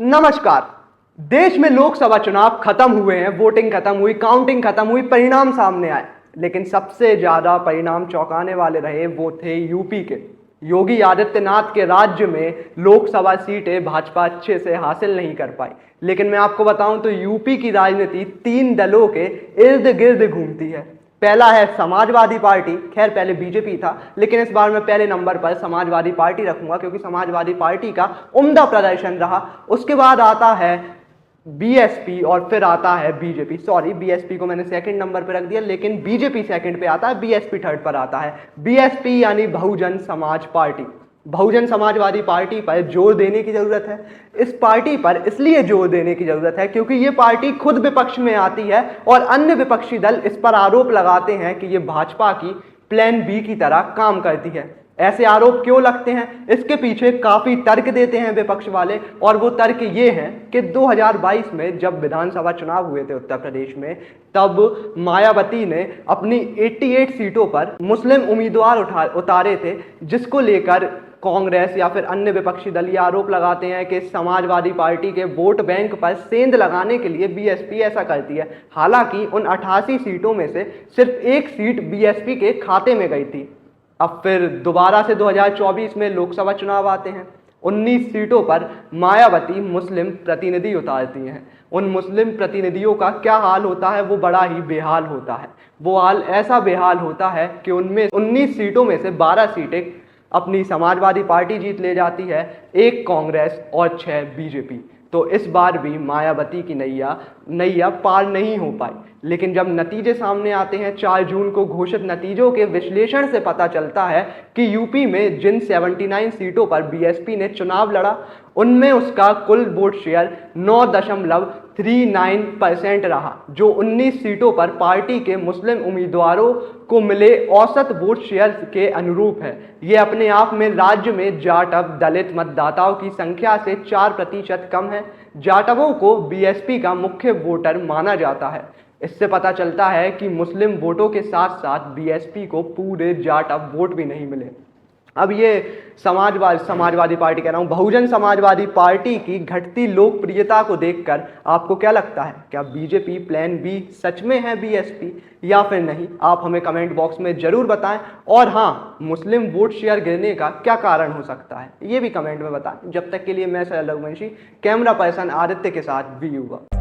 नमस्कार। देश में लोकसभा चुनाव खत्म हुए हैं, वोटिंग खत्म हुई, काउंटिंग खत्म हुई, परिणाम सामने आए, लेकिन सबसे ज्यादा परिणाम चौंकाने वाले रहे वो थे यूपी के। योगी आदित्यनाथ के राज्य में लोकसभा सीटें भाजपा अच्छे से हासिल नहीं कर पाई। लेकिन मैं आपको बताऊं तो यूपी की राजनीति तीन दलों के इर्द गिर्द घूमती है। पहला है समाजवादी पार्टी, खैर पहले बीजेपी था, लेकिन इस बार मैं पहले नंबर पर समाजवादी पार्टी रखूंगा क्योंकि समाजवादी पार्टी का उम्दा प्रदर्शन रहा। उसके बाद आता है बीएसपी और फिर आता है बीजेपी। सॉरी, बीएसपी को मैंने सेकंड नंबर पर रख दिया, लेकिन बीजेपी सेकंड पे आता है, बीएसपी थर्ड पर आता है। बीएसपी यानी बहुजन समाज पार्टी। बहुजन समाजवादी पार्टी पर जोर देने की जरूरत है। इस पार्टी पर इसलिए जोर देने की जरूरत है क्योंकि ये पार्टी खुद विपक्ष में आती है और अन्य विपक्षी दल इस पर आरोप लगाते हैं कि ये भाजपा की प्लान बी की तरह काम करती है। ऐसे आरोप क्यों लगते हैं, इसके पीछे काफी तर्क देते हैं विपक्ष वाले, और वो तर्क ये हैं कि 2022 में जब विधानसभा चुनाव हुए थे उत्तर प्रदेश में, तब मायावती ने अपनी 88 सीटों पर मुस्लिम उम्मीदवार उतारे थे, जिसको लेकर कांग्रेस या फिर अन्य विपक्षी दल ये आरोप लगाते हैं कि समाजवादी पार्टी के वोट बैंक पर सेंध लगाने के लिए बीएसपी ऐसा करती है। हालांकि उन 88 सीटों में से सिर्फ एक सीट बीएसपी के खाते में गई थी। अब फिर दोबारा से 2024 में लोकसभा चुनाव आते हैं। 19 सीटों पर मायावती मुस्लिम प्रतिनिधि उतारती हैं। उन मुस्लिम प्रतिनिधियों का क्या हाल होता है, वो बड़ा ही बेहाल होता है। वो हाल ऐसा बेहाल होता है कि उनमें 19 सीटों में से 12 सीटें अपनी समाजवादी पार्टी जीत ले जाती है, एक कांग्रेस और 6 बीजेपी। तो इस बार भी मायावती की नैया पार नहीं हो पाई। लेकिन जब नतीजे सामने आते हैं, 4 जून को घोषित नतीजों के विश्लेषण से पता चलता है कि यूपी में जिन 79 सीटों पर बीएसपी ने चुनाव लड़ा, उनमें उसका कुल वोट शेयर 9.39% रहा, जो 19 सीटों पर पार्टी के मुस्लिम उम्मीदवारों को मिले औसत वोट शेयर के अनुरूप है। ये अपने आप में राज्य में जाटव दलित मतदाताओं की संख्या से 4% कम है। जाटवों को बीएसपी का मुख्य वोटर माना जाता है। इससे पता चलता है कि मुस्लिम वोटों के साथ साथ बीएसपी को पूरे जाटव वोट भी नहीं मिले। अब ये समाजवादी पार्टी कह रहा हूँ, बहुजन समाजवादी पार्टी की घटती लोकप्रियता को देखकर आपको क्या लगता है? क्या बीजेपी प्लान बी सच में है बीएसपी या फिर नहीं? आप हमें कमेंट बॉक्स में जरूर बताएं। और हाँ, मुस्लिम वोट शेयर गिरने का क्या कारण हो सकता है, ये भी कमेंट में बताएं। जब तक के लिए मैं सर लघुवंशी, कैमरा पर्सन आदित्य के साथ वी युवा।